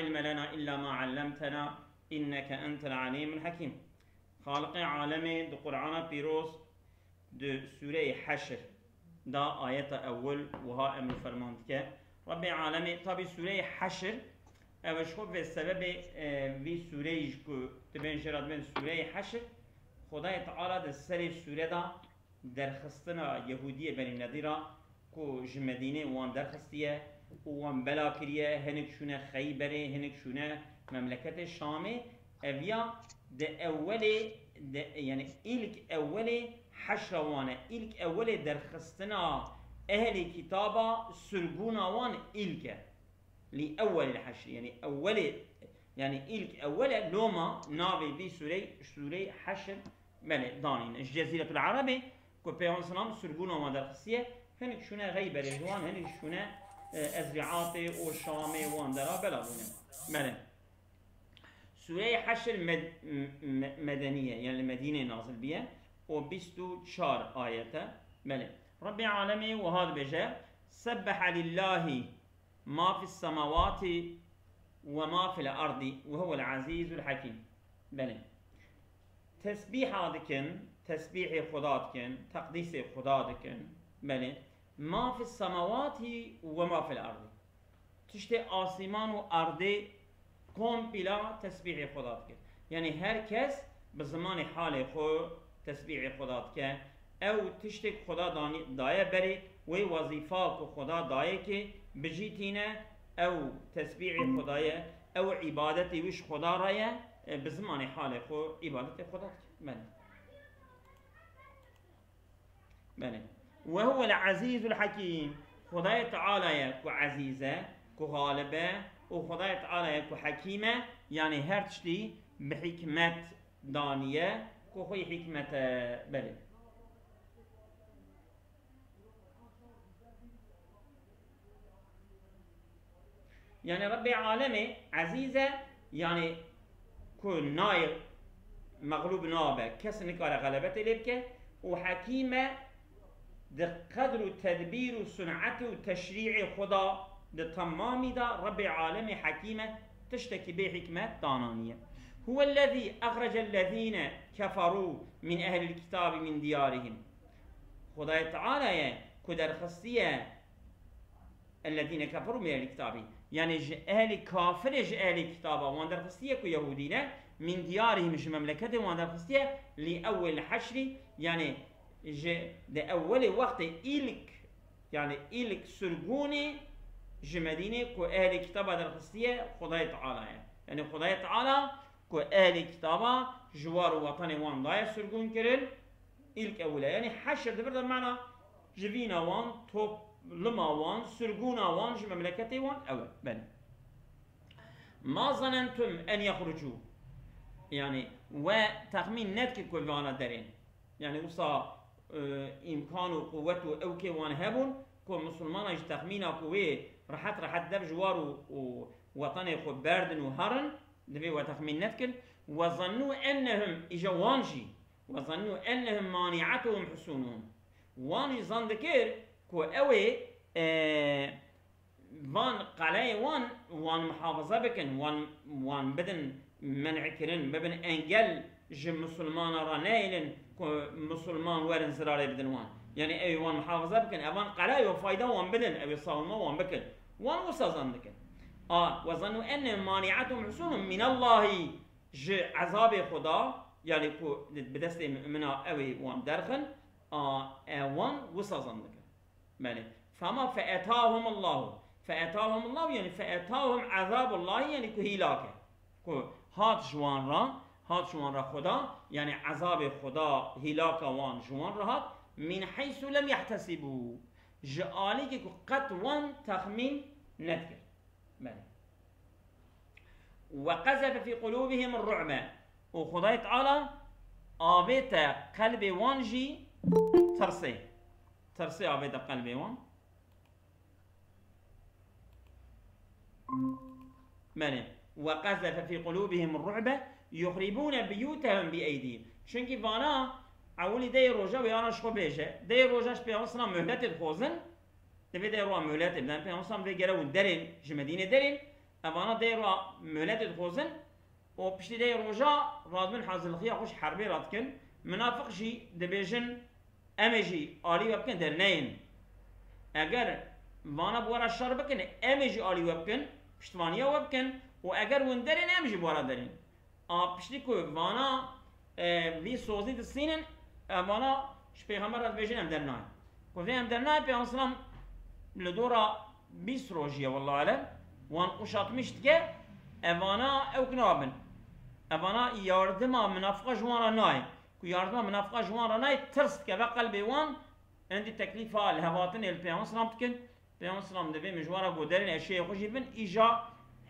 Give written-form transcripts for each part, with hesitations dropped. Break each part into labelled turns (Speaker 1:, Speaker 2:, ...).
Speaker 1: علم لنا إلا ما علمتنا إنك أنت العليم الحكيم. خالق عالم دو قرآن بيروس دو سورة حشر دا آية أول وها أمر فرمانتك رب العالمين. طبي سورة حشر اوش خب به سبب وی سوره ایش که تبین جرات بین سوره حشر خدای تعالی در سر سوره دا درخستنا یهودی بنی نذیرا که جمدینه وان درخستیه وان بلا کریه هنک شونه خیبره هنک شونه مملکت شامه اویا ده اوله یعنی ایلک اوله حشر وانه ایلک اوله درخستنا اهل کتابا سرگونا وان ایلکه لأول الحشر يعني أول يعني إلك أول لوما نابي بي سوري حشر بله دانين الجزيرة العربية كو بيان سلام سرقونا ما درخصية هنك شونا غيبة رجوان هنك شونا أزرعاتي و شامي واندرا بلا بونه بله سورة حشر مدنية يعني المدينة نازل بيها و 24 آية بله رب العالمين وهذا بجا سبح لله ما في السماوات وما في الأرض وهو العزيز الحكيم. بله تسبيح دكن تسبيح خدا دكن تقديس خدا دكن بله ما في السماوات وما في الأرض تشتي آسمان و أرض قوم بلا تسبيح خدا دكن يعني هر كس بزمان حال خو تسبيح خدا دكن او تشتي خدا دايه بري وي وظيفه خدا دايه كي بجيتينا او تسبيح خدايا او عبادتي وش خدا رايا بزمان حال خو عبادتي خدا بله بله وهو العزيز الحكيم خداي تعالى كو عزيزه كو غالبه وخداي تعالى كو حكيمه يعني هر تشتي بحكمه دانيه كو خوي حكمه بله يعني رب العالمين عزيزة يعني كل ناير مغلوب نابه كس نكار غلبته لبكه وحكيمة ده قدر وتدبير وصنعته وتشريع خدا ده تمامي ده رب العالمين حكيمة تشتكي بحكمة دانانية. هو الذي أخرج الذين كفروا من أهل الكتاب من ديارهم خدا تعالى كدر خصية الذين كفروا من أهل الكتاب يعني أهل كافر أهل الكتاب واندر خصية كيهودينا من ديارهم مش مملكته واندر خصية لأول حشر يعني ده أول وقت إلك يعني إلك سرقوني جمدينة كو أهل الكتاب واندر خصية خداي تعالى يعني خداي تعالى كو أهل الكتاب جوار وطن وان ضايع سرقون كرل إلك أولا يعني حشر ده برضه معنى جبينا وان توب لما وان سرقونا وان جو مملكتي وان أول بل ما ظننتم أن يخرجوا يعني وتخمين نتك كوانا دارين يعني وصا إمكان وقوة أوكي وان هبون كو مسلمان ايش تخمينا كوي راحت دب جوار وطن خو باردن وهرن دبي وتخمين نتكل وظنوا أنهم إجوانجي وظنوا أنهم مانعتهم حصونهم وان ظن ذكر كو اوي وان قلعي وان محافظة بكن وان بدن منع كرن ببن انجل جم مسلمان رانايلن كو مسلمان ورن زراري بدن وان يعني اي وان محافظة بكن اوان قلعي وفايدة وان بدن اوي صالما وان بكن وان وصازان بكن وظنوا ان مانعتهم حصونهم من الله عذاب خدا يعني كو بدست منا اوي وان درخن وان وصازان بكن بله فما فأتاهم الله يعني فأتاهم عذاب الله يعني كهيلاكه كو هات جوان را خدا يعني عذاب خدا هلاك وان جوان را من حيث لم يحتسبوا جالي كو قط وان تخمين نذكر بله وقذف في قلوبهم الرعب وخداي تعالى آبيت قلب وانجي ترسي آبيت قلبي وان من وقذف في قلوبهم الرعب يخربون بيوتهم بأيديهم شنكي فانا اولي دي روجا ويانا شخو بيجه دي روجاش بيانسنا مهلت الخوزن دي روان مهلت بدن بيانسنا بيجرون درين جمدين درين اوانا دیرا مهلت دخوزن و پشتی دی روژا رادمن حاصل خیا خوش حربی راد کن منافق جی دبیجن امه جی آلی وبکن در نین اگر وانا بورا شر بکن امه جی آلی وبکن پشتوانیا وبکن و اگر ون درین امه جی بورا درین پشتی که وانا وی سوزی دستینن وانا پیغمبر از بیجن ام در نای که ام در نای پیغمبر سلام لدورا 20 روژیه والله علم وان قشات مشت که اوانا او کنابن اوانا یاردما منافقه جوان را نای که یاردما منافقه جوان را نای ترست که و قلبی وان عندي تكليفها الهواتن البيان سلام تكن بيان سلام دبي مجوارا قدرين اشياء خوش يبن ايجا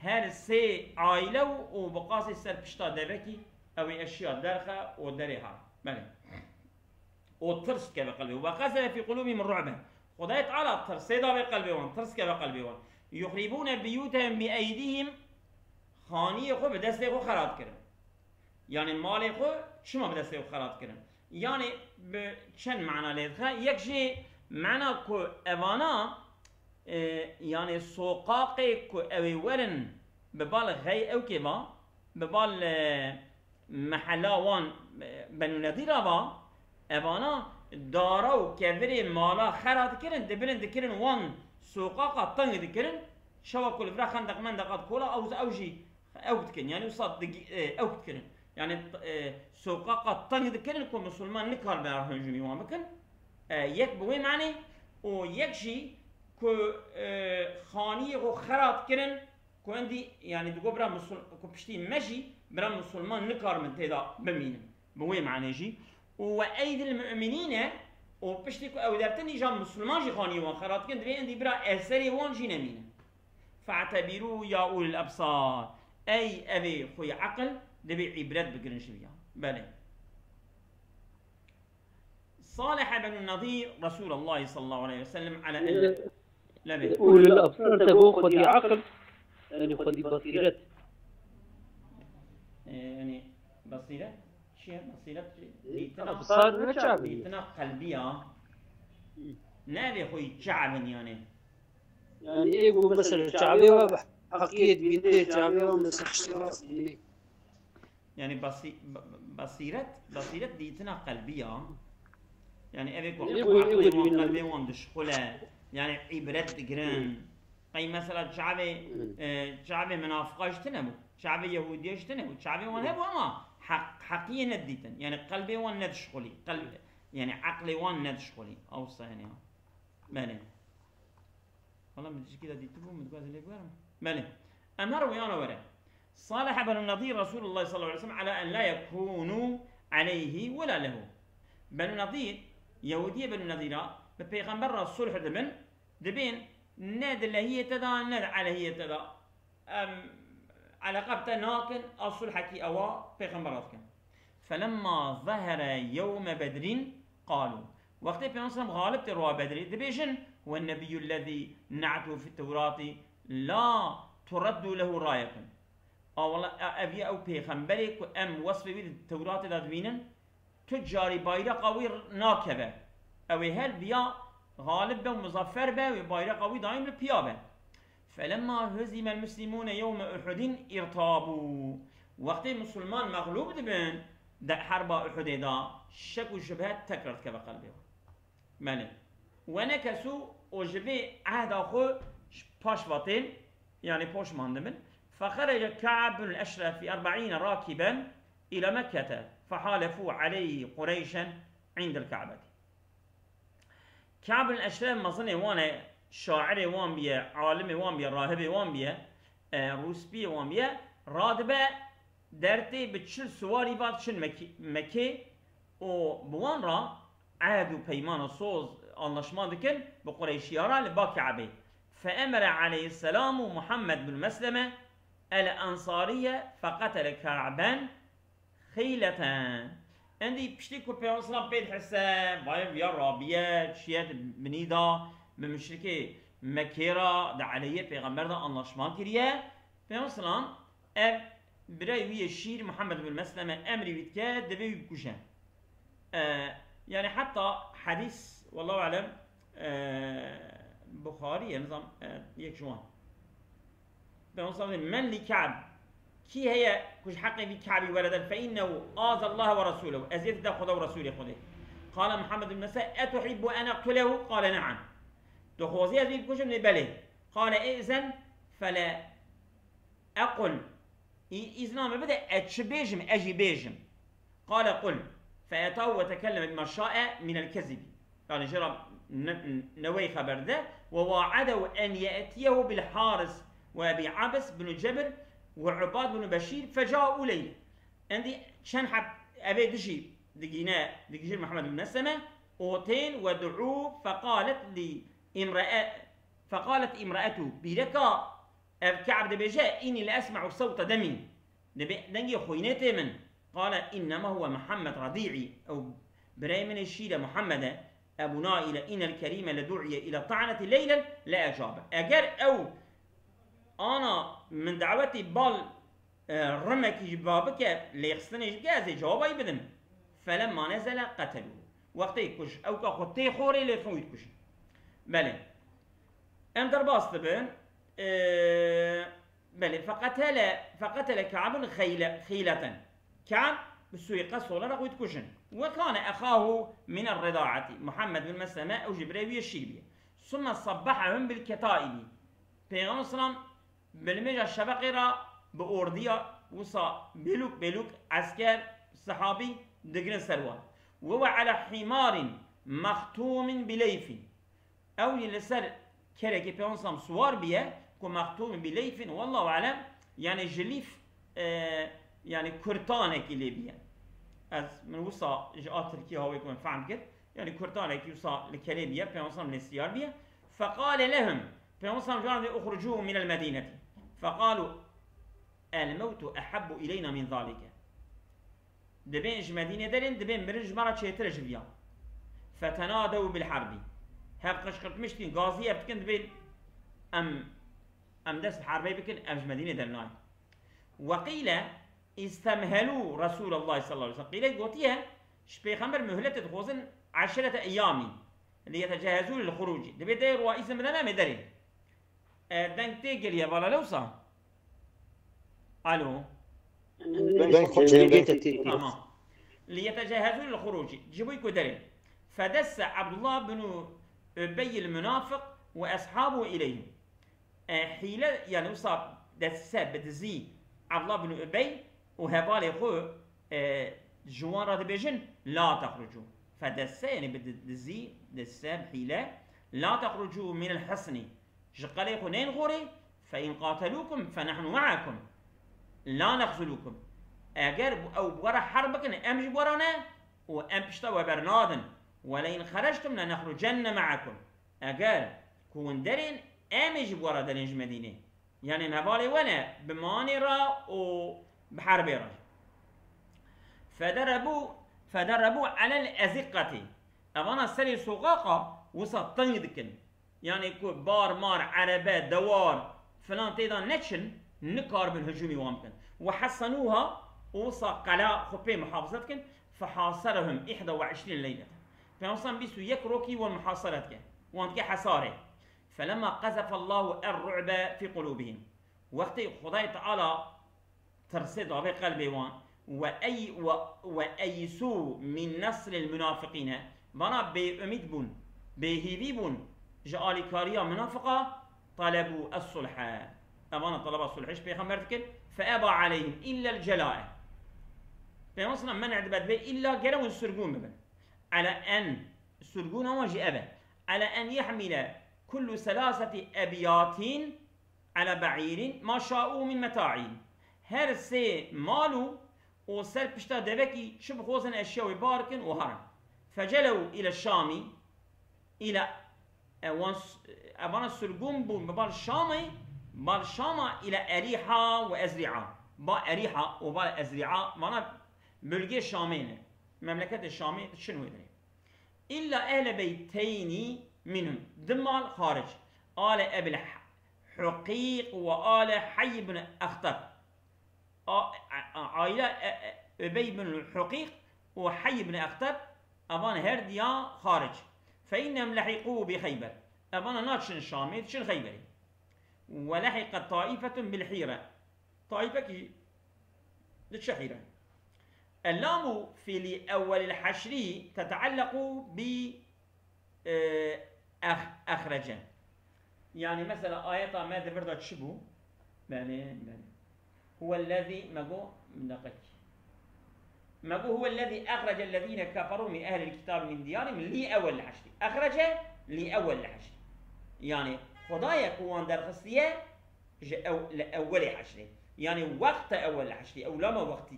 Speaker 1: هر سي عائله وبقاسي سر بشتا دبكي او اشياء درخه ودريها بله وترس كذا قلبي وقذف في قلوبهم الرعب خداي تعالى ترس دا بقلبي وان ترس كذا قلبي وان يخربون بيوتهم بايديهم خاني خو بدست خو خراب كرن يعني مال خو شما بدست خو خراب كرن يعني بشن معنى لدخه یک شيء معنى كو اوانا يعني سوقاق كو اوي ورن ببال غي او كيما ببال محلا وان بنو نذير ابا اوانا دارو كبري مالا خرات كرن دبرن دكرن وان سوقاق طنگ دكرن شوا كل فرا خندق مندقات كولا اوجي اوتكن يعني وصاد اوتكن يعني سوقاق طنگ دكرن كو مسلمان نكار بار هجومي وان بكن يك بوي معني و يك شي كو خاني و خرات كرن كو عندي يعني دغو برا مسلمان كو بشتي ماشي برا مسلمان نكار من تيدا بمين بوي معني جي وايد المؤمنين و بشتي كو او درتني جام مسلمان جي خاني وان خرات كن دري عندي برا اثري وان جي نمين فاعتبروا يا اولي الابصار اي ابي خوي عقل دبي عبرت بقرن شويه بله صالح بن النضير رسول الله صلى الله عليه وسلم على ان لا بي
Speaker 2: اولي الابصار تبو خدي عقل يعني خدي بصيرت
Speaker 1: يعني بصيره شيء بصيره
Speaker 2: ابصار نشعب
Speaker 1: ديتنا قلبيه نبي خوي شعب يعني
Speaker 2: يقول مثلا شعبي حقيقة بيدي شعبي ومسح اشتراك
Speaker 1: يعني بصيرة ديتنا قلبية يعني أبيك وعقلي وان قلبي وان دشخلة يعني عبرت جران أي مثلا شعبي منافقاش تنبو شعبي يهوديش تنبو شعبي وان هبو أما حقيقة نديتن يعني قلبي وان ندشخلي قلب يعني عقلي وان ندشخلي أو صحيح بله والله مدري كذا ديتبو متقاز اللي بقارم بله أمر ويانا ورا صالح بن النضير رسول الله صلى الله عليه وسلم على أن لا يكونوا عليه ولا له بن النضير يهودية بن النضير ببيغمبر الصلح دبين ناد اللي هي تدا ناد على هي تدا على قبته ناكن الصلح كي أوا بيغمبرات كان فلما ظهر يوم بدر قالوا وقت بيغمبر غالب تروى بدر دبيجن هو النبي الذي نعته في التوراة لا ترد له راية والله أبي أو بيغمبري أم وصف بيد التوراة لازمينا تجاري بايرق قوي ناكبة أو هل بيا غالب به ومظفر به وبايرق قوي دائم لبيابه فلما هزم المسلمون يوم أحد ارتابوا وقت المسلمان مغلوب دبن حرب أحد دا شك وشبهات تكررت كبا قلبه مالي ونكسوا وجبي عهد أخو باشواتين يعني بوش ماندمن فخرج كعب بن الأشرف في 40 راكبا إلى مكة فحالفوا عليه قريشا عند الكعبة كعب بن الأشرف مظني وانا شاعري وان بيه عالمي وان بيه راهبي وان بيه روسبي وان بيه رادبه درتي بتشل سواري بات شن مكي و بوان را عهد و پیمان و صوز anlaşma dikin bu Qureyşiyara li ba Ka'be. فأمر عليه السلام محمد بن مسلمة الأنصارية فقتل كعبا خيلة. عندي بشتكوا بيان سلام بيت حساب بايم يا رابية شيات بنيدا بمشركة مكيرة دعالية بيغمبر دا anlaşma كريه بيان سلام برای وی شیر محمد بن مسلمة أمري بيتكا دبي بكوشان يعني حتى حديث والله أعلم بخاري نظام يك جوان بمصاب من لكعب كي هي كش حقي في كعبي ولدا فإنه آذى الله ورسوله أزيد ده خذ ورسوله خذه. قال محمد بن مساء أتحب أن أقتله؟ قال نعم. تخوزي أزيد كش من بله. قال إذن فلا أقل إذن ما بدأ أتشبيجم أجي بيجم. قال قل فأتاه وتكلم بما شاء من الكذب. قال جرى نوي خبر ده ووعده أن يأتيه بالحارس وأبي عبس بن جبر وعباد بن بشير فجاءوا إليه. عندي شن حب أبي دشي دقينا محمد بن مسلمة أوتين ودعوه فقالت امرأته بيدكا كعب دبجاء إني لأسمع صوت دمي دنجي خوينتي من قال إنما هو محمد رضيعي أو براي من الشيلة محمد أبونا إلى إن الكريم لدعي إلى طعنة ليلا لا أجاب أجر أو أنا من دعوتي بال رمك جبابك ليخصني جازي جوابي بدن فلما نزل قتلوه وقتي كش أو كخطي خوري لفويت كش بلى أم درباس تبن بلى فقتل كعب خيلة كعب بالسويقة صولة رغويت كشن وكان أخاه من الرضاعة محمد بن مسلمة أو جبريل الشيبية ثم صبحهم بالكتائب بيغمبر صلى بالمجا الشبقرة بأوردية وصا بلوك عسكر صحابي دقن سروان وهو على حمار مختوم بليف أو لسر كركي بيغمبر سوار بيه كمختوم بليف والله أعلم يعني جليف يعني كرتانك اللي بيه از من وصا جاء تركيا هو يكون فهم كده يعني كرتانك يوصى لكليبيا بيغمبر من السيار بيه فقال لهم بيغمبر جانب اخرجوه من المدينة فقالوا الموت أحب إلينا من ذلك دبين مدينة دارين دبين برنج مرة شيترج بيا فتنادوا بالحرب هاب قشقرت مشتين غازية بتكن دبين أم دست حربي بكن أمش مدينة دارناي وقيل استمهلوا رسول الله صلى الله عليه وسلم قيل قوتيها شبيخمر مهلة تخوزن 10 أيام ليتجهزوا للخروج دبي داير رئيس المدينة مدارين دنك تيجل يا بالا لوصا الو تمام ليتجهزوا للخروج جيبوا يكدرين فدس عبد الله بن أبي المنافق واصحابه اليه حيله يعني وصاب دس بدزي عبد الله بن أبي وهبالي خو جوان راد بيجن لا تخرجوا فدس يعني بدزي دس حيله لا تخرجوا من الحصن شقالي خنين غوري فإن قاتلوكم فنحن معكم لا نخذلوكم أجر أو برا حربكن أمج برانا وأمشتا وبرنادن ولئن خرجتم لنخرجن معكم أجر كون درين أمج برا دلنج مدينة يعني نبالي ولا بماني را وبحربي را فدربوا على الأزقة أغانا سري سوقاقة وسط تنجدكن يعني كو بار مار عربات دوار فلان تيدا نتشن نكار بالهجوم وامكن وحصنوها وصا قلاء خبي محافظتكن فحاصرهم 21 ليلة فنصان بيسو يكروكي والمحاصرتك وانتك حصاره فلما قذف الله الرعب في قلوبهم وقت خداي تعالى ترسد بقلبي وان وأيسوا من نصر المنافقين بنا بأميد بون بهيبي بون جاء كاريا منافقة طلبوا الصلح أمانة طلب الصلح بيغمبرتكن فأبى عليهم إلا الجلاء فمصلا منع دبت به إلا قالوا السرقون ببن على أن السرقون هو أبى على أن يحمل كل 3 أبيات على بعير ما شاءوا من متاعين هر سي مالو وسر بشتا دبكي شبه خوزن أشياء باركن وهرم فجلوا إلى الشام إلى أبانا السرقون بال الشام إلى أريحة وأزرعة با أريحة وبال أزرعة مانا بلغي الشامين مملكة الشامي شنو يدري إلا أهل بيتين منهم دمال خارج آل أبي الحقيق وآل حي بن أخطب عائلة أبي بن الحقيق وحي بن أخطب أبان هرديا خارج فإنهم لحقوه بخيبر أبانا ناتشن الشامي تشن خيبري ولحقت طائفة بالحيرة، طائفة كي للشحيرة. اللام في لأول الحشر تتعلق ب أخرج، يعني مثلا آية ما ذكرت شبه هو الذي هو الذي أخرج الذين كفروا من أهل الكتاب من ديارهم لأول الحشر، أخرج لأول الحشر، يعني خدايا كوان درخصية لأول حشر، يعني وقت أول حشر أو لما وقت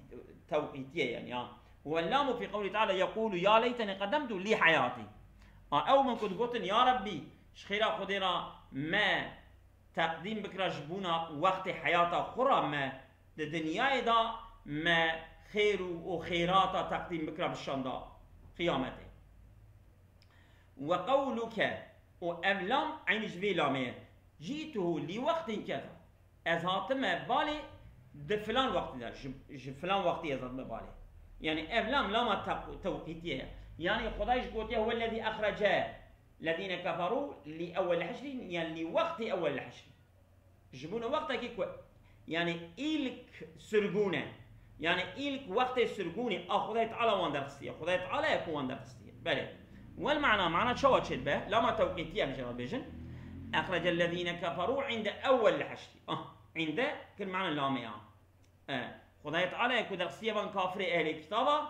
Speaker 1: توقيتية، يعني هو اللام في قوله تعالى يقول يا ليتني قدمت لي حياتي، أو من كنت قلت يا ربي شخيرا خدينا ما تقديم بكرا جبونا وقت حياته خرى ما الدنيا دا ما خير وخيرات تقديم بكرا بالشندا قيامته. وقولك وأملام عين جبي لامية جيته لوقت كذا أزهاتم بالي دفلان وقت دا فلان وقت أزهاتم بالي، يعني أملام لما توقيتية، يعني خدايش قوتي هو الذي أخرج الذين كفروا لأول الحشر، يعني لوقت أول الحشر جبونا وقت كيكو، يعني إلك سرقونه، يعني إلك وقت سرقوني أخذت على واندرستي، أخذت على يكون واندرستي بله. والمعنى معنى شو تشد به لما توقيتية بجرب بيجن أخرج الذين كفروا عند أول الحشر، عند كل معنى لامي خذت على يكون درستي بان كافر أهل الكتاب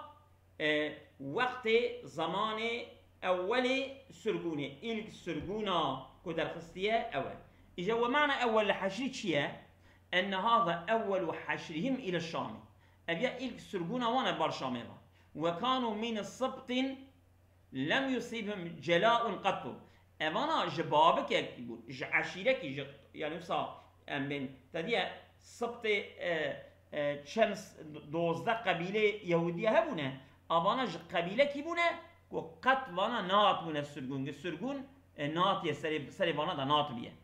Speaker 1: وقت زمان أول سرقوني إلك سرقونا كدرستي أول. إذا ومعنى أول الحشر شيء أن هذا أول حشرهم إلى الشام، أبيا إلك سرقونا وانا برشامي، وكانوا من السبط لم يصيبهم جلاء قط، أمانا جبابك يقول عشيرك يعني صار من تديا سبط شمس 12 قبيلة يهودية هبونا، أمانا قبيلة كيبونا وقط وانا نات من السرقون نات يسري وانا دا نات بيه.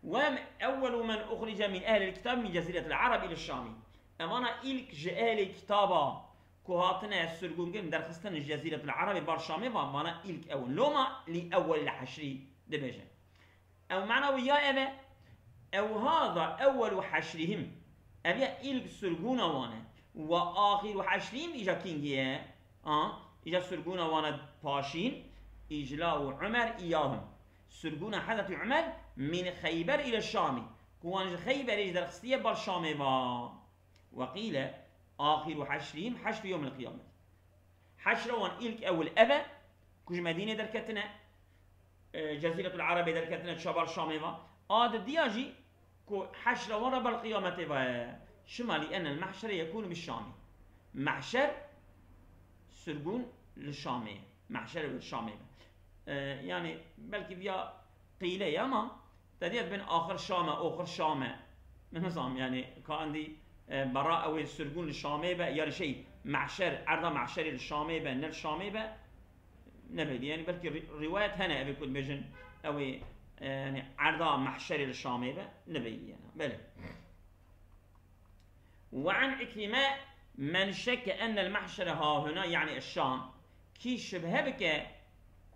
Speaker 1: وأول من أخرج من أهل الكتاب من جزيرة العرب إلى الشام، أمانا إلك جأهل الكتابة كهاتنا السرقون من درخستن جزيرة العرب برشامي، وأمانا إلك أول لوما لأول الحشري دبجة أو معنى ويا أبا أو هذا أول حشرهم أبيا إلك سرقون وانا وآخر حشرهم إجا كينجيه إجا سرقون وانا باشين إجلاو عمر إياهم، سرقون حدث عمر من خيبر إلى الشام، كوان خيبر إجا درخستية برشامي وقيل آخر حشرهم حشر يوم القيامة، حشر وان إلك أول أبا كوش مدينة دركتنا جزيرة العرب دركتنا شبر شامي آد دياجي كو حشر وان رب القيامة شما لأن المحشر يكون بالشام، محشر سرقون للشامية، محشر للشامية يعني بلكي بيا قيلة ياما تديت بين آخر شامة آخر شامة من نظام، يعني كان دي براء أو السرقون للشامية يعني شيء معشر عرض معشري للشامية نل الشامية نبدي، يعني بلكي رواية هنا أبي كل بيجن أو يعني عرض محشري للشامية نبدي يعني بله. وعن عكرمة من شك أن المحشر ها هنا يعني الشام كي شبه بك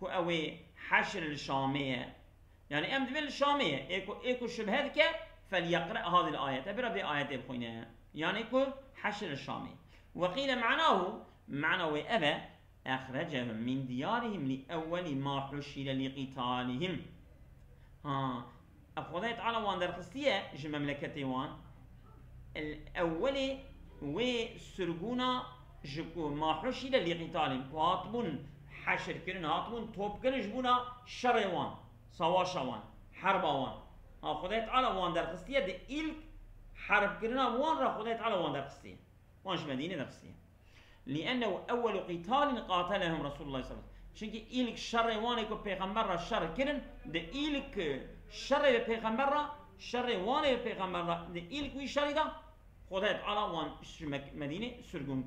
Speaker 1: كو أوي حشر الشامية، يعني أمد من الشامية إيكو شبه بك فليقرأ هذه الآية تبرأ بآية بخينها، يعني إيكو حشر الشامية. وقيل معناه أبا أخرجهم من ديارهم لأول ما حشر لقتالهم. أخذت على وان درخستية جي مملكتي وان الأول وسرقونا جكو ما حشر لقتالهم وهاتبون حشر كرن هاتبون توب كرن جبونا شروان سواشوان حربوان. أخذت على وان درخستية دي إلك حرب كرنا وان را خذت على وان درخستية وانش مدينة درخستية، لأنه أول قتال قاتلهم رسول الله صلى الله عليه وسلم، شنك إلك شر وانكو پیغمبر شر كرن دي إلك شر پیغمبر شر وان پیغمبر دي إلك وي شر دا خذت على وان مدينة سرقون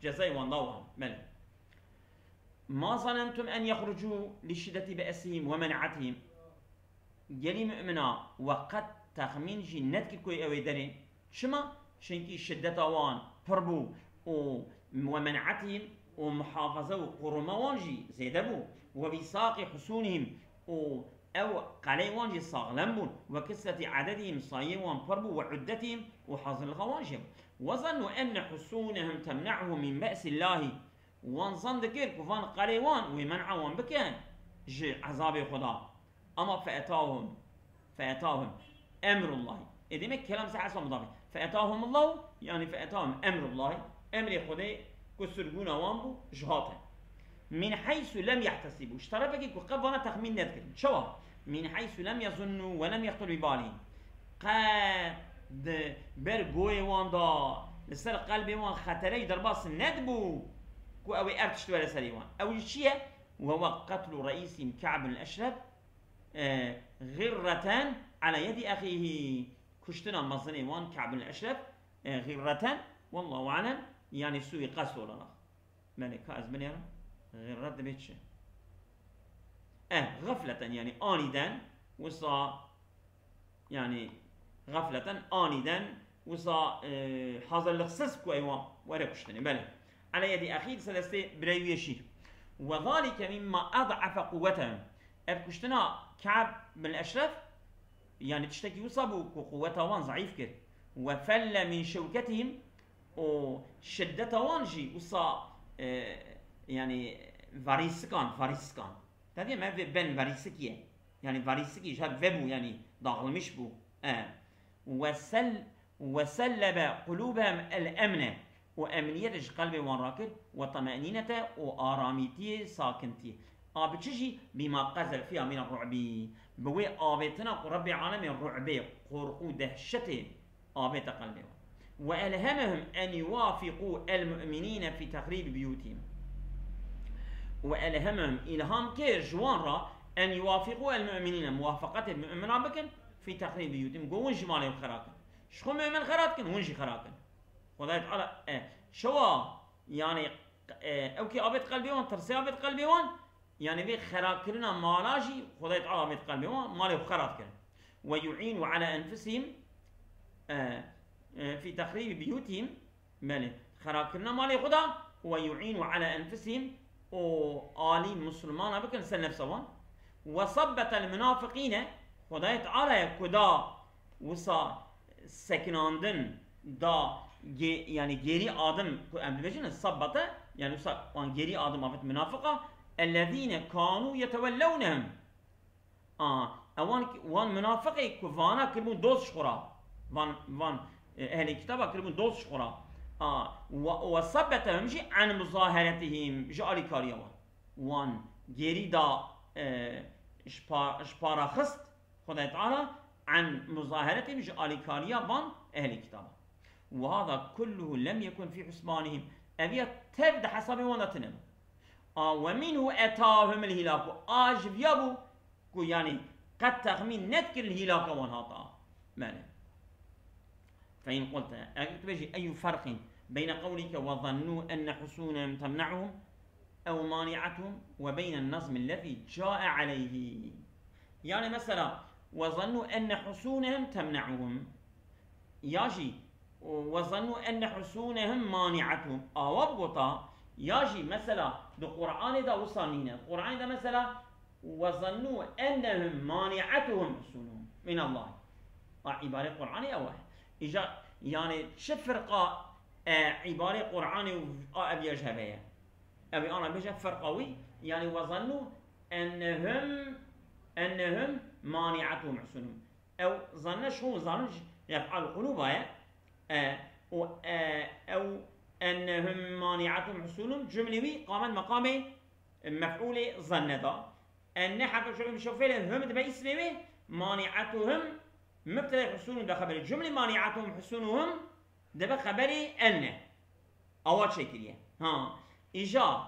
Speaker 1: كجزاي وان داوهم ملك. ما ظننتم أن يخرجوا لشدة بأسهم ومنعتهم جلي مؤمنا وقد تخمين جنتك كوي أوي دارين شما شنكي شدة وان فربو ومنعتهم ومحافظة وقرموان جي زيدبو وبساق حصونهم أو قليوان صاغلمون وكسرة عددهم صايوان بربو وعدتهم وحاصل الغواجب وظنوا أن حصونهم تمنعهم من بأس الله وانظن ذكر كفان قليوان ومنعهم بكان جي عذاب خدا أما فأتاهم أمر الله إذا ما كلام سحس مضافي فأتاهم الله يعني فأتاهم أمر الله أمر خدا كسرقون وانبو جهاته من حيث لم يحتسبوا اشترفك كقبنا تخمين نذكر شو من حيث لم يظنوا ولم يخطر ببالهم قد برغوي واندا لسر قلبي وان خطري درباس ندبو كو اوي ارتشت ولا سريوان او شيء وهو قتل رئيسهم كعب بن الاشرف غرة على يد اخيه كشتنا مظني وان كعب بن الاشرف غرة والله اعلم يعني سوء قصد ولا لا ملك ازمني غرة بيتش غفلة يعني آنيدا وصا يعني غفلة آنيدا وصا حاضر لخصص كو ايوان ورا كشتني بله على يد اخيك سلسته بريويشي وذلك مما اضعف قوتهم كشتنا كعب بن الاشرف يعني تشتكي وصابوا قوته وان ضعيف كده وفل من شوكتهم وشدته وانجي وصا يعني فاريسكان تادي ما بن فاريسكيه يعني فاريسكي جاب فبو يعني ضاغلمش بو وسلب قلوبهم الامن وامنيه قلبي وان راكد وطمانينه واراميتي ساكنتي بتشي بما قذل فيها من الرعب بوي آبتنا رب العالمين الرعب قرقو دهشته آبت قلبي وألهمهم أن يوافقوا المؤمنين في تخريب بيوتهم وألهمهم إلهام كير جوان أن يوافقوا المؤمنين موافقة المؤمنين بكن في تخريب بيوتهم قو ونجي مالهم خراكن شخو مؤمن خراكن ونجي خراكن خدايت على شوا يعني أوكي آبت قلبي وان ترسي آبت قلبي وان يعني بي خراكرنا مالاجي خدايت على آبت قلبي وان مالهم خراكن ويعينوا على أنفسهم في تخريب بيوتهم مالي خراكرنا مالي خدا ويعينوا على أنفسهم وآلي مسلمان بكن سن نفسهم وصبت المنافقين خدايت تعالى كدا وصا سكناندن دا يعني جيري آدم أمبليجن صبت يعني وصا وان جيري آدم أفت منافقة الذين كانوا يتولونهم وان منافقي كفانا كلمون دوس شخورا وان أهل الكتاب كلمون دوس شخورا وصبتهم جي عن مظاهرتهم جاري كاريوان وان جيري دا شبارا خست خدای تعالى عن مظاهرتهم جاري كاريوان أهل الكتاب وهذا كله لم يكن في حسبانهم أبيت تبدأ حسب ونتنم ومنه أتاهم الهلاك آجب يابو يعني قد تخمين نذكر الهلاك وانهاطا معنى فإن قلت أكتبجي أي فرق بين قولك وظنوا أن حصونهم تمنعهم أو مانعتهم وبين النظم الذي جاء عليه يعني مثلا وظنوا أن حصونهم تمنعهم ياجي وظنوا أن حصونهم مانعتهم أوابقطا ياجي مثلا بالقرآن دا وصانينا القرآن دا مثلا وظنوا أنهم مانعتهم حصونهم من الله عبارة قرآنية أول إجا يعني شفرقة عبارة قرآني أبي أجهبها أبي أنا بيجا فرقوي يعني وظنوا أنهم مانعتهم حصونهم أو ظنش هو ظنش يفعل قلوبها أو أنهم مانعتهم حصولهم جملوي قامت مقام مفعول ظندا أن حرف شو مشوفين هم تبع اسمه مانعتهم مبتدأ حصولهم ده خبر الجملة مانعتهم حصولهم ده خبر أن أول شيء كليه إجا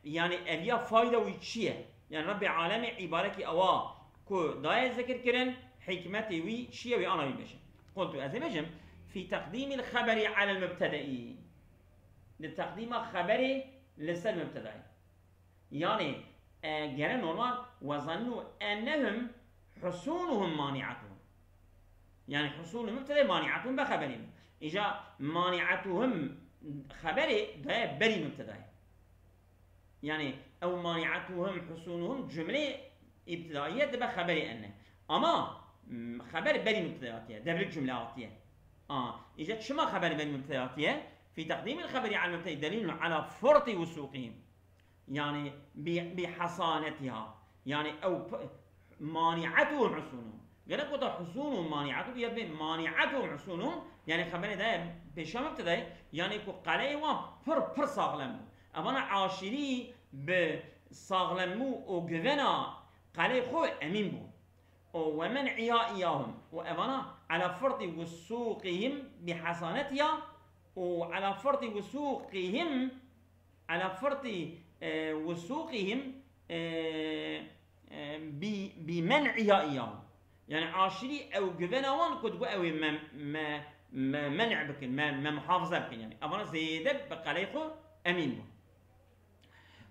Speaker 1: يعني أبيا فايدة ويشيء يعني رب العالمين عبارة أوا كو داية ذكر كرن حكمتي ويشيء وأنا بيمشي قلت أزمجم في تقديم الخبر على المبتدئ لتقديم خبر لسه المبتدئ يعني جرى نورمال وظنوا أنهم حصونهم مانعتهم يعني حصول المبتدئ مانعتهم بخبرهم إجا مانعتهم خبر ده بري مبتدئ يعني أو مانعتهم حصونهم جملة ابتدائية دبا خبر أن أما خبر بني مبتدئاتية دبر الجملاتية إجت شما خبر بني مبتدئاتية في تقديم الخبر على المبتدئ دليل على فرط وثوقهم يعني بحصانتها يعني أو مانعته حصونهم غير قد حصونهم مانعته يبي مانعته حصونهم يعني خبر ده بشام مبتدئ يعني كو قلعي وان صاغلمو أما عاشري بصاغلمو أو جذنا قلعي خو أمين بو ومنعها إياهم وأمانة على فرط وثوقهم بحصانتها وعلى فرط وثوقهم بمنعها إياهم يعني عاشري أو جذنوان كتبوا أو ما منع بكن ما محافظة بكن يعني أمانة زيادة بقليقو أمين بو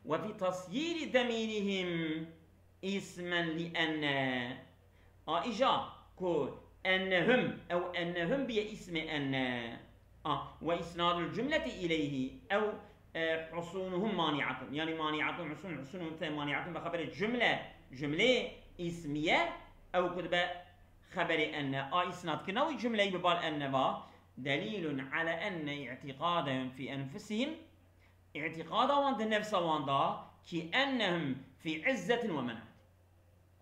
Speaker 1: وفي تصيير ضميرهم اسما لأن إجا كو أنهم باسم أن وإسناد الجملة إليه أو حصونهم مانعة يعني مانعة حصونهم مانعة بخبر جملة اسمية أو كتب خبر أن إسناد كنوي جملة ببال أن دليل على أن اعتقادهم في أنفسهم اعتقادا وانت نفس واندا كأنهم في عزة ومنعة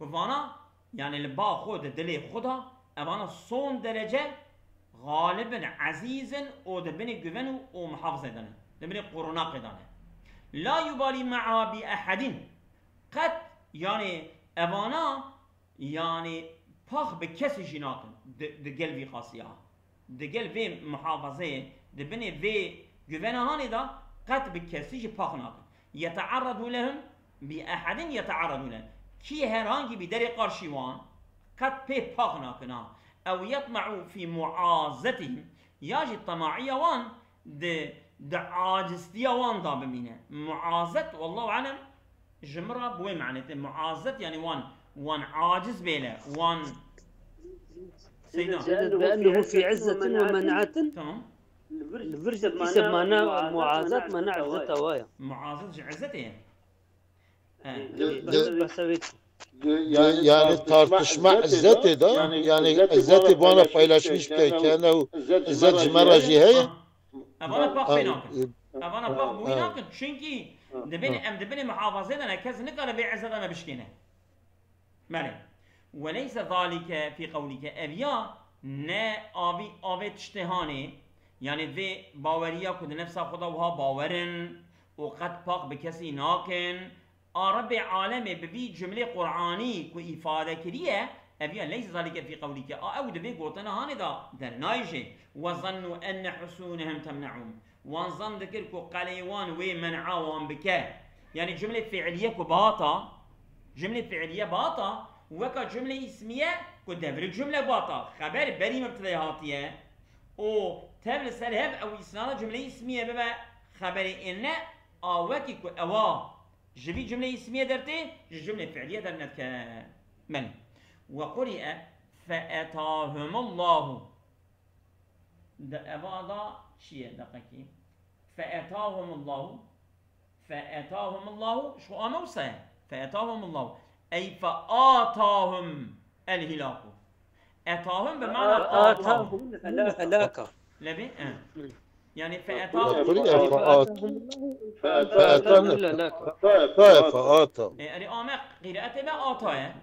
Speaker 1: كفانا يعني البا خود دلي خودها أبانا صون درجة غالبا عزيزا او دبني جوانو او محافظة دانا دبني قروناق دانا لا يبالي معها بأحد قد يعني أبانا يعني باخ بكسي جناكن دقل في خاصيها دقل في محافظة دبني في جوانا هاني دا قد بكسي باخ ناكن يتعرض لهم بأحد يتعرض لهم كي هرانجي بدري قرشيوان قد بي باخ ناكنا أو يطمعوا في معازتهم ياجي الطماعية وان د عاجزتية وان دا بمينة معازت والله أعلم جمرة بوي معناته معازت يعني وان عاجز بيله وان
Speaker 2: سيدنا بأنه في عزة ومنعة
Speaker 1: تمام
Speaker 2: الفرجة حسب معناه معازت منع عزته وايا
Speaker 1: معازت عزته
Speaker 3: yani tartışma izzeti da yani izzeti bana paylaşmış ki kendi izzet cimara ciheye
Speaker 1: أبانا باخ بيناكن أبانا باخ بيناكن شنكي دبني محافظة أنا كذا نقال بعزة أنا بشكينه ماله وليس ذلك في قولك أبيا نا أبي تشتهاني يعني في باوريا كد نفسها خدا وها باورن وقد باخ بكسي ناكن رب عالم ببي جملة قرآني كو إفادة كريه أبيا ليس ذلك في قولك أو دبي قوتنا هاني دا در نايجي وظنوا أن حصونهم تمنعهم وانظن ذكر كو قليوان ومنعوان بك يعني جملة فعلية كو باطا جملة فعلية باطا وكا جملة اسمية كو دبر جملة باطا خبر بري مبتدأ هاتية او تبل سلهب أو إسناد جملة اسمية ببا خبر إن وكي كو أوا جبي جملة اسمية درتي جملة فعلية درنت كمن وقرئ فأتاهم الله أبدا شيء دقيقي فأتاهم الله شو أموسى فأتاهم الله أي فآتاهم الهلاك أتاهم بمعنى آتاهم
Speaker 2: هلاكا
Speaker 1: لبي يعني فأتاهم
Speaker 2: فأتاهم الهلاكا
Speaker 1: يعني أمك قراءته ما آتاه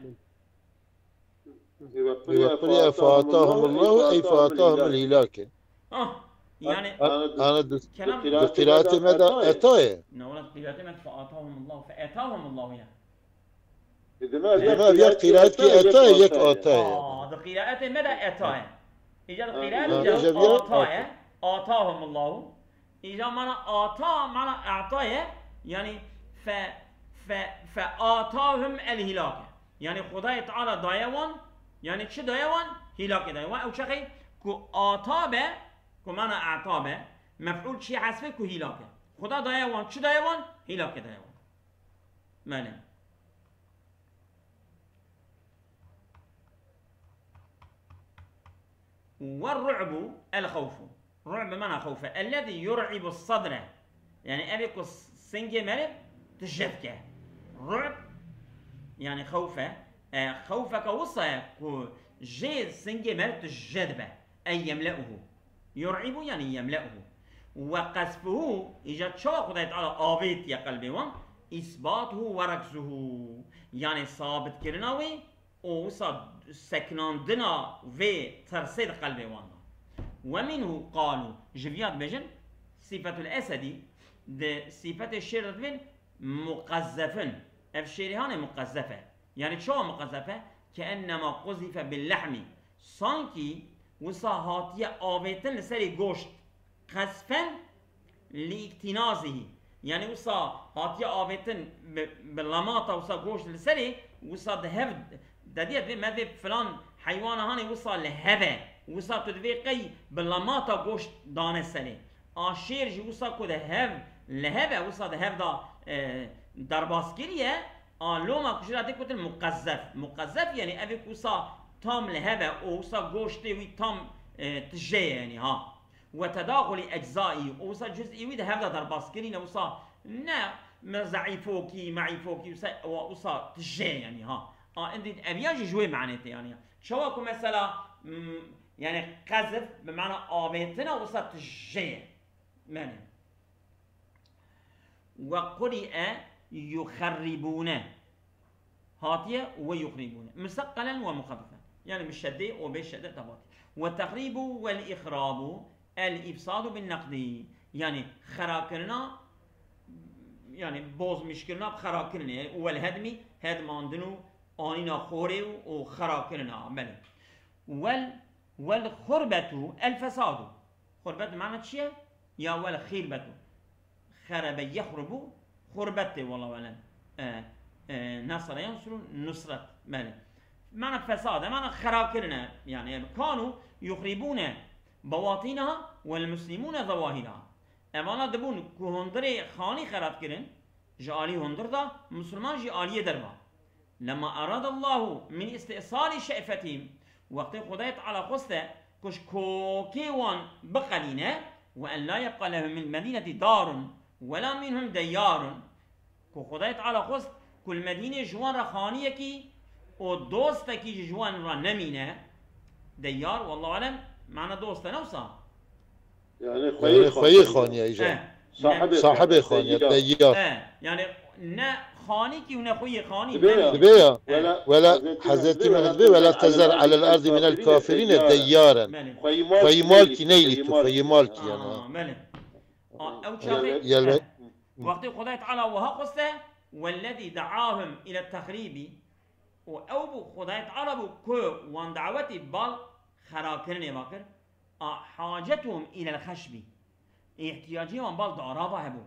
Speaker 3: يقول فآتاهم الله أي فآتاهم الهلاك
Speaker 1: يعني
Speaker 3: أنا قراءتي ماذا أتاه
Speaker 1: نقول قراءتي ماذا فآتاهم الله فآتاهم الله يعني
Speaker 3: إذا في قراءتي أتاه يك أتاه
Speaker 1: ده قراءتي ماذا أتاه إجا قراءتي آتاهم الله إجا معنى آتا معنى أعطاه يعني فآتاهم الهلاك يعني خدای تعالى دايوان يعني چه دايوان هلاك دايوان او شخي كو آتابه كو معنى اعتابه مفعول چي حسبه كو هلاك خدا دايوان چه دايوان هلاك دايوان معنى والرعب الخوف رعب معنى خوفه الذي يرعب الصدر يعني ابي كو سنجي مالك تشفكه رعب يعني خوفه خوفك وصى كو جي سنجي مرت الجذبة أي يملأه يرعب يعني يملأه وقذفه إجا شو خدايت على آبيت يا قلبي وان إثباته وركزه يعني ثابت كرناوي أو صد سكناندنا في ترسيد قلبي وان ومنه قالوا جفيات بجن صفة الأسدي ده صفة الشير بن مقذفا الشيرهان مقذفة يعني شو مقذفة كأنما قذف باللحم سانكي وصاهاتية آبيتن لسري قوشت قذفا لاكتنازه يعني وصا هاتية آبيتن باللماطة وصا قوشت لسري وصا دهفد داديت ماذا فلان حيوان هاني وصا لهبه وصا تدفيقي باللماطة قوشت دان السري آشير جي وصا كو دهف لهبه وصا دهف دا درباسكيرية لوما كشراتي كتل مقذف يعني أبي كوسا تام لهبه أو وصا قوشتي وي تام تجي يعني ها وتداخل أجزائي وصا جزئي وي دهف دا درباسكيرية وصا نا مزعي فوكي معي فوكي وصا تجي يعني ها عندي أبياجي جوي معناته يعني شواكو مثلا يعني قذف بمعنى آبيتنا وصا تجي معنى وقرئ يخربون هاتية ويخربون مثقلا ومخففا يعني بالشدة وبالشدة تباطي والتخريب والإخراب الإفساد بالنقد يعني خراكرنا يعني بوز مشكلنا بخراكرنا والهدم هدم عندنا آنينا خوري وخراكرنا بله والخربة الفساد خربة معنى شيء يا والخربة خرب يخرب خربته والله أعلم نصر ينصر نصرة ماله معنى فساد معنى خراكرنا يعني كانوا يخربون بواطنها والمسلمون ظواهرها اما دبون كهندري خاني خراب كرن جالي هندر دا مسلمان جي آلية دربا لما أراد الله من استئصال شأفتهم وقت خدايت على قصة كش كوكي وان بقلينه وأن لا يبقى لهم من المدينة دار ولا منهم ديار كو خدايت على قصة كل مدينة جوان رخانية كي و دوستا كي جوان را نمينه ديار والله أعلم معنى دوستا نوصا
Speaker 3: يعني خوي خانية إيجا صاحب خانية ديار
Speaker 1: يعني نا خاني كي ونا خوي خاني
Speaker 3: دبيا ولا حزتي مهدبي ولا تزر على الأرض من الكافرين ديارا خوي مالكي نيلتو خوي مالكي يعني
Speaker 1: أو شافي وقت خدايت على وها قصة والذي دعاهم إلى التخريب وأو خدايت على كو وان دعوتي بال خراكرني باكر حاجتهم إلى الخشب احتياجهم بال دعرابة هبو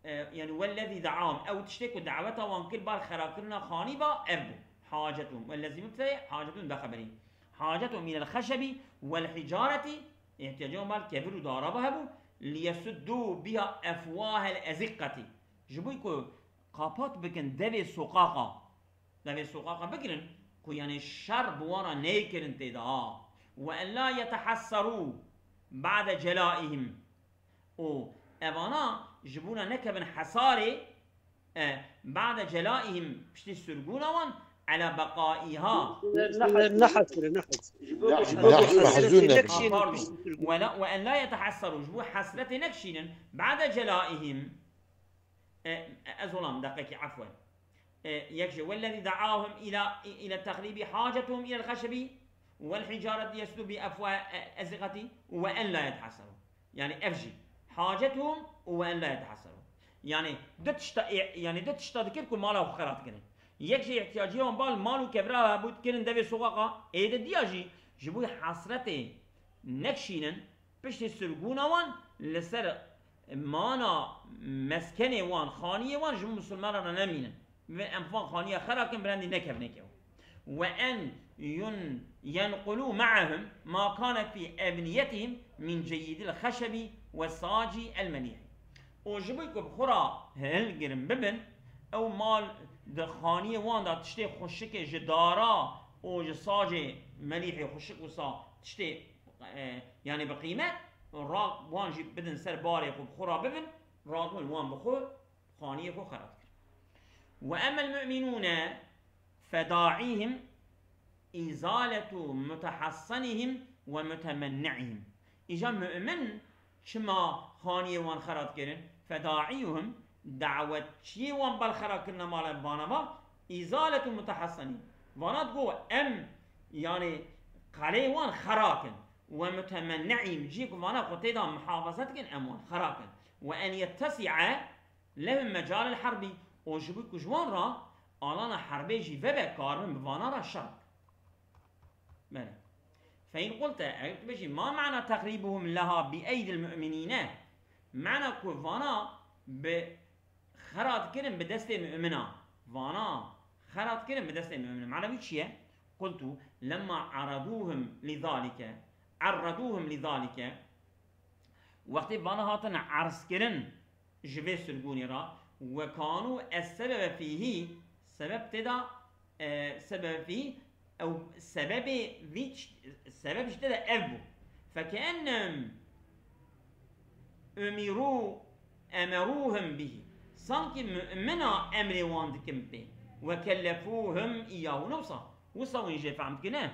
Speaker 1: يعني والذي دعاهم أو تشتكوا دعوته وان كل بال خراكرنا خانبا أبو حاجتهم والذي مبتدئ حاجتهم بخبري حاجتهم إلى الخشب والحجارة احتياجهم بال كبر دعرابة هبو ليسدوا بها أفواه الأزقة جبويكو قابات بكن دبي سقاقة بكرن كو يعني الشر بوانا نيكرن تيدا وأن لا يتحسروا بعد جلائهم أبانا جبونا نكبن حساري بعد جلائهم بشتي السرقونا وان على بقائها
Speaker 2: نحت
Speaker 1: وأن لا يتحسروا جبو حسرة نكشين بعد جلائهم أظلم دقيقة عفوا يكشي والذي دعاهم إلى التخريب حاجتهم إلى الخشب والحجارة يسدوا بأفواه أزقتي وأن لا يتحسروا يعني أفجي حاجتهم وأن لا يتحسروا يعني دتشتا ذكركم ماله خرات كنن يكشي احتياجيهم بال مالو كبرها بود كنن دبي سوقاقا ايدا دياجي جبوي حسرتي نكشينن بشت السرقونا وان لسر مانا مسكني وان خانية وان جمو مسلمان رانا نمينن انفان خانية خراكن براندي نكو وأن ينقلوا معهم ما كان في أبنيتهم من جيد الخشب والصاج المليح وجبويكو بخورا هلقرم ببن أو مال دخانية وان دا تشتي خشك جدارا او جصاج مليح خشك وصا تشتي يعني بقيمة راق وان جي بدن سر باري خو بخورا ببن راق وان بخور خانية خو خرات وأما المؤمنون فداعيهم إزالة متحصنهم ومتمنعهم. إجا مؤمن شما خانية وان خرات كرن فداعيهم دعوة شي وان بالخرات كرنا مالا بانما إزالة متحصنهم وانا تقول أم يعني قلي وان خراكن ومتمنعهم جيك وانا قتيدا محافظتكن أموان خراكن وأن يتسع لهم مجال الحرب وجبك جوان را آلانا حربي جي وبا كارن بوانا را شرق. بله. فإن قلت بجي ما معنى تقريبهم لها بأيدي المؤمنين؟ معنى كوانا بخرات كرم بدست المؤمنة وانا خرات كرم بدست المؤمنة معنى بيشيه؟ قلت لما عرضوهم لذلك وقت وانا هاتن عرض كرن جوه سرگوني را وكانوا السبب فيه سبب تدا سبب فيه أو سبب اشتدى أبو فكأنهم أمروهم به sanki مؤمنا أمر واندكم به وكلفوهم إياه نوصا وصا وينجي فهمت كنا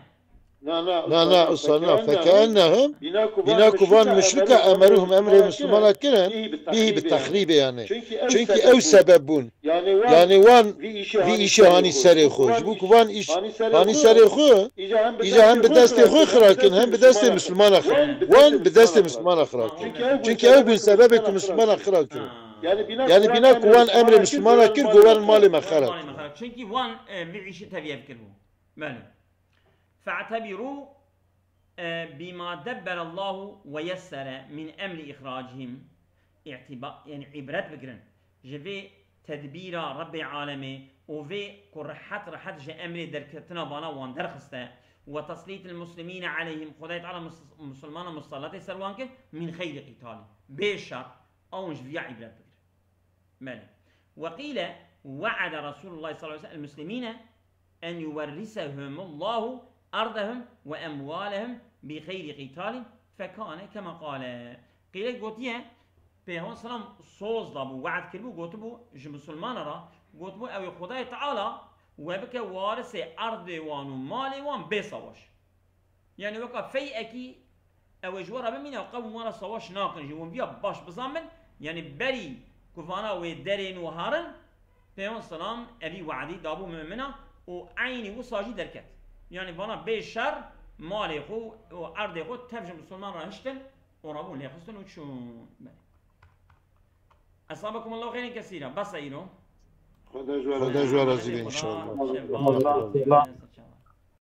Speaker 3: لا أصلا فكأنهم بناكوان مشركة أمروهم أمر مسلمان كرن به بالتخريب يعني çünkü أو سببون يعني وان في إشي هاني سري خوش بوك وان إيش هاني سري خو إجا هم بدست خو خراكن هم بدست مسلمان خراكن وان بدست مسلمان خراكن çünkü أو بن سببك مسلمان خراكن يعني بناكوان أمر مسلمان كر جوان مال مخرج
Speaker 1: çünkü وان بيعيش تبيه كربو بله فاعتبروا بما دبر الله ويسر من أمر إخراجهم يعني عبرت بكرن جفي تدبير رب العالمين وفي كرحت جا أمر دركتنا بانا وان درخسته وتسليط المسلمين عليهم خدايت على مسلمان مصلات سروانك من خير قتال بشر أو مش في عبرت بكرن مالي وقيل وعد رسول الله صلى الله عليه وسلم المسلمين أن يورثهم الله أرضهم وأموالهم بخير قتال فكان كما قال قيل قوتيه بيهون سلام صوز دابو وعد كربو قوتبو جمسلمان را قوتبو أو خداي تعالى وبك وارث أرض وان ومال وان بصواش يعني وكا في أكي أو جوارا بمينا وقوم وانا صواش ناقن جوون بيا باش بزامن يعني بري كفانا ودرين وهارن بيهون سلام أبي وعدي دابو مؤمنة وعيني وصاجي دركت يعني بنا بشر مالي خو وأرض خو تفجم مسلمان راهشتن ورابون ليخستن وشون أصابكم الله خير كثيرا بس إيرو
Speaker 3: خدا جوار إن شاء الله